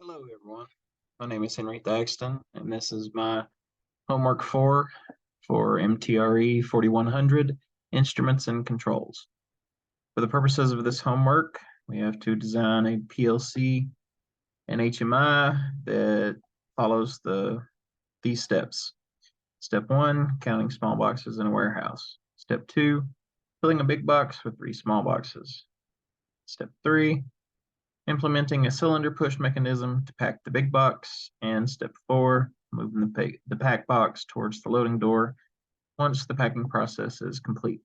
Hello, everyone. My name is Henry Thaxton, and this is my homework for MTRE4100 Instruments and Controls. For the purposes of this homework, we have to design a PLC and HMI that follows these steps. Step 1, counting small boxes in a warehouse. Step 2, filling a big box with 3 small boxes. Step 3, implementing a cylinder push mechanism to pack the big box, and step 4, moving the pack box towards the loading door once the packing process is complete.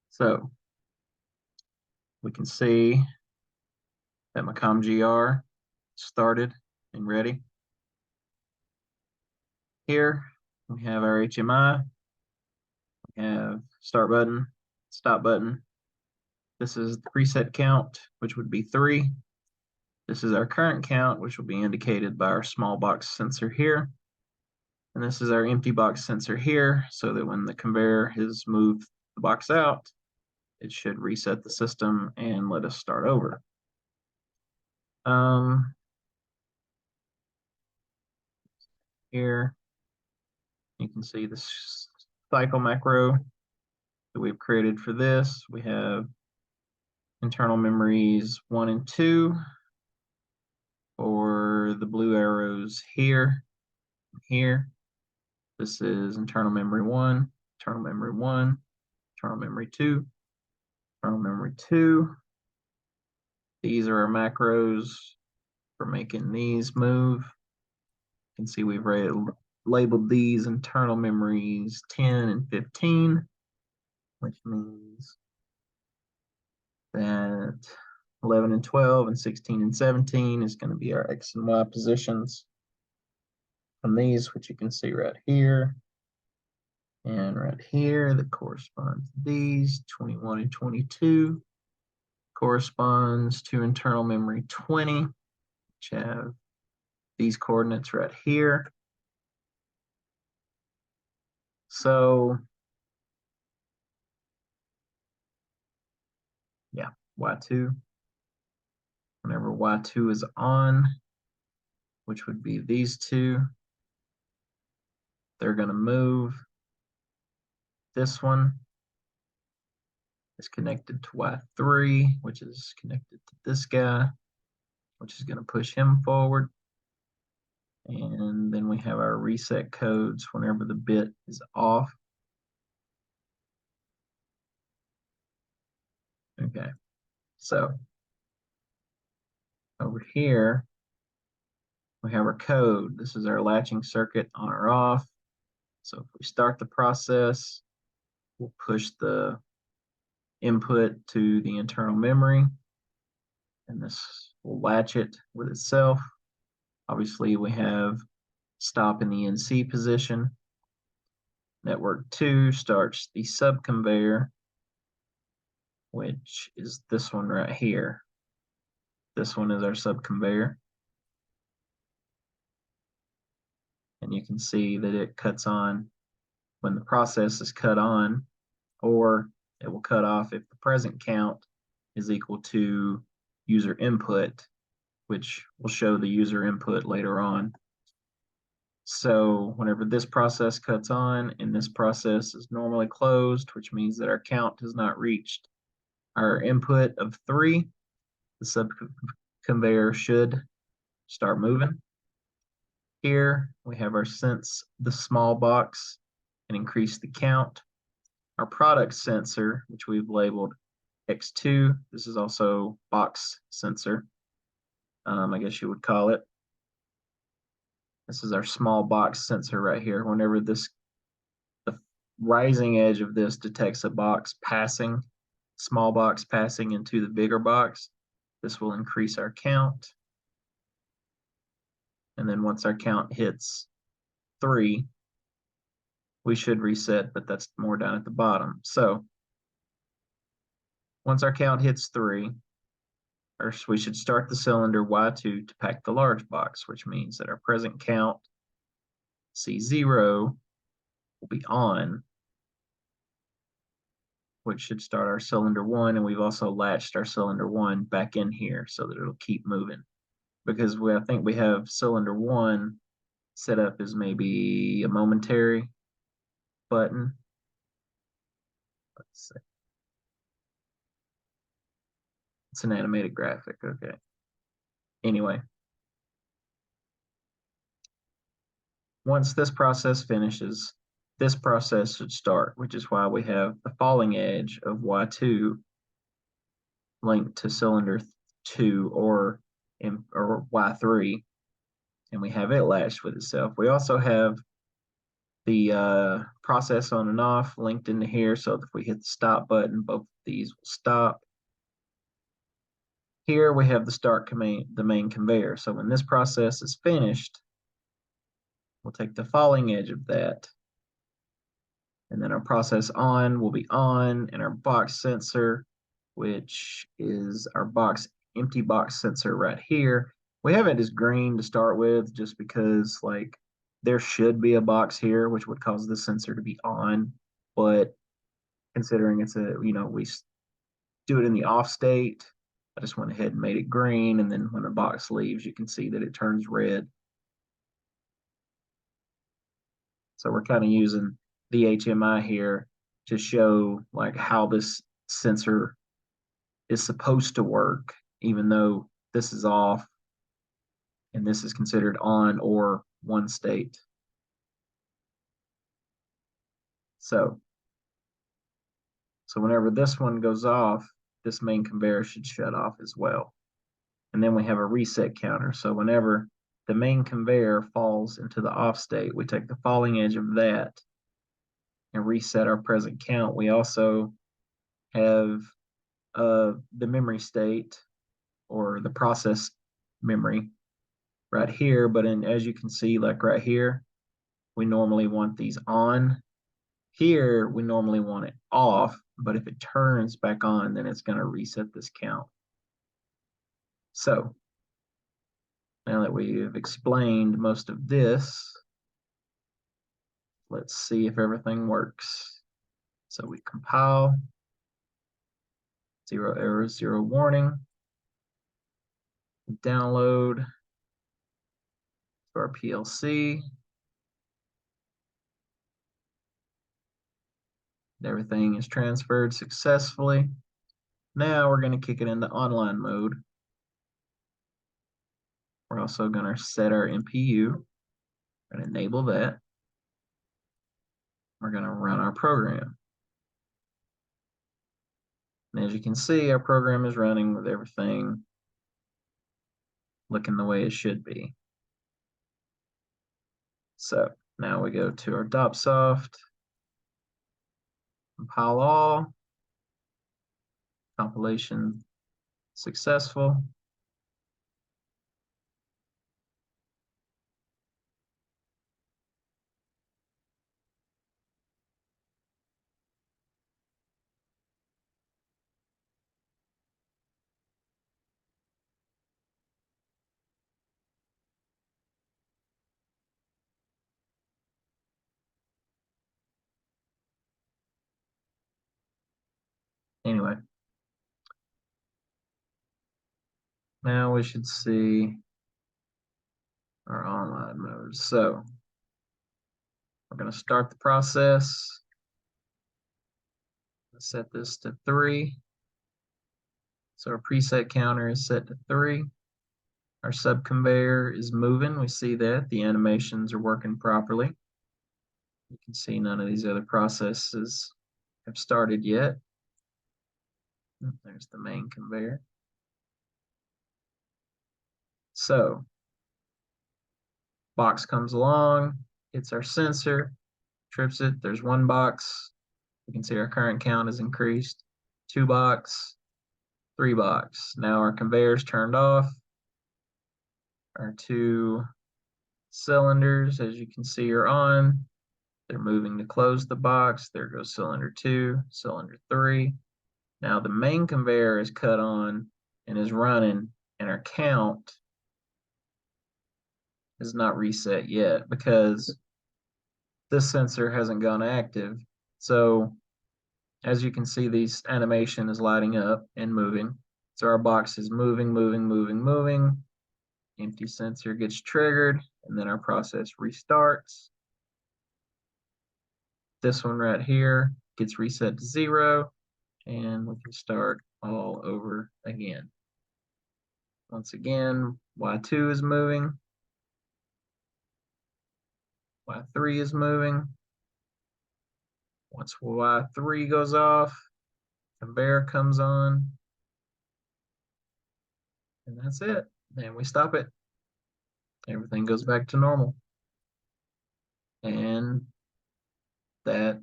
So we can see that my ComGR started and ready. Here we have our HMI. We have start button, stop button. This is the preset count, which would be 3. This is our current count, which will be indicated by our small box sensor here. And this is our empty box sensor here, so that when the conveyor has moved the box out, it should reset the system and let us start over. Here, you can see the cycle macro that we've created for this. We have internal memories 1 and 2 for the blue arrows here and here. This is internal memory 1, internal memory 1, internal memory 2, internal memory 2. These are our macros for making these move. You can see we've labeled these internal memories 10 and 15, which means that 11 and 12 and 16 and 17 is going to be our X and Y positions from these, which you can see right here and right here that correspond to these. 21 and 22 corresponds to internal memory 20, which have these coordinates right here. So yeah, Y2, whenever Y2 is on, which would be these two, they're going to move. This one is connected to Y3, which is connected to this guy, which is going to push him forward. And then we have our reset codes whenever the bit is off. Okay, so over here, we have our code. This is our latching circuit on or off. So if we start the process, we'll push the input to the internal memory, and this will latch it with itself. Obviously, we have stop in the NC position. Network 2 starts the sub conveyor, which is this one right here. This one is our sub conveyor. And you can see that it cuts on when the process is cut on, or it will cut off if the present count is equal to user input, which will show the user input later on. So whenever this process cuts on and this process is normally closed, which means that our count has not reached our input of 3, the sub conveyor should start moving. Here we have our sense the small box and increase the count. Our product sensor, which we've labeled X2, this is also box sensor, I guess you would call it. This is our small box sensor right here. Whenever the rising edge of this detects a box passing, small box passing into the bigger box, this will increase our count. And then once our count hits 3, we should reset, but that's more down at the bottom. So once our count hits 3, we should start the cylinder Y2 to pack the large box, which means that our present count, C0, will be on, which should start our cylinder 1, and we've also latched our cylinder 1 back in here so that it'll keep moving. because I think we have cylinder 1 set up as maybe a momentary button. Let's see. It's an animated graphic, okay. Anyway, once this process finishes, this process should start, which is why we have the falling edge of Y2 linked to cylinder 2 or Y3, and we have it latched with itself. We also have the process on and off linked into here, so if we hit the stop button, both of these will stop. Here we have the main conveyor. So when this process is finished, we'll take the falling edge of that, and then our process on will be on, and our box sensor, which is our empty box sensor right here. We have it as green to start with, just because like there should be a box here, which would cause the sensor to be on, but considering it's we do it in the off state, I just went ahead and made it green, and then when the box leaves, you can see that it turns red. So we're kind of using the HMI here to show like how this sensor is supposed to work, even though this is off and this is considered on or one state. So whenever this one goes off, this main conveyor should shut off as well. And then we have a reset counter. So whenever the main conveyor falls into the off state, we take the falling edge of that and reset our present count. We also have the memory state or the process memory right here, but as you can see, like right here, we normally want these on. Here, we normally want it off, but if it turns back on, then it's going to reset this count. So now that we've explained most of this, let's see if everything works. So we compile, 0 errors, 0 warning, download to our PLC. Everything is transferred successfully. Now we're going to kick it into online mode. We're also going to set our MPU and enable that. We're going to run our program. And as you can see, our program is running with everything looking the way it should be. So now we go to our DOPSoft, compile all, compilation successful. Anyway, now we should see our online mode. So we're going to start the process. Let's set this to 3. So our preset counter is set to 3. Our sub conveyor is moving. We see that the animations are working properly. You can see none of these other processes have started yet. There's the main conveyor. So box comes along, hits our sensor, trips it. There's 1 box. You can see our current count has increased. 2 box, 3 box. Now our conveyor's turned off. Our 2 cylinders, as you can see, are on. They're moving to close the box. There goes cylinder 2, cylinder 3. Now the main conveyor is cut on and is running, and our count is not reset yet because this sensor hasn't gone active. So as you can see, these animation is lighting up and moving. So our box is moving, moving, moving, moving. Empty sensor gets triggered, and then our process restarts. This one right here gets reset to 0, and we can start all over again. Once again, Y2 is moving, Y3 is moving. Once Y3 goes off, conveyor comes on, and that's it. Then we stop it. Everything goes back to normal. And that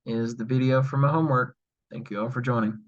is the video for my homework. Thank you all for joining.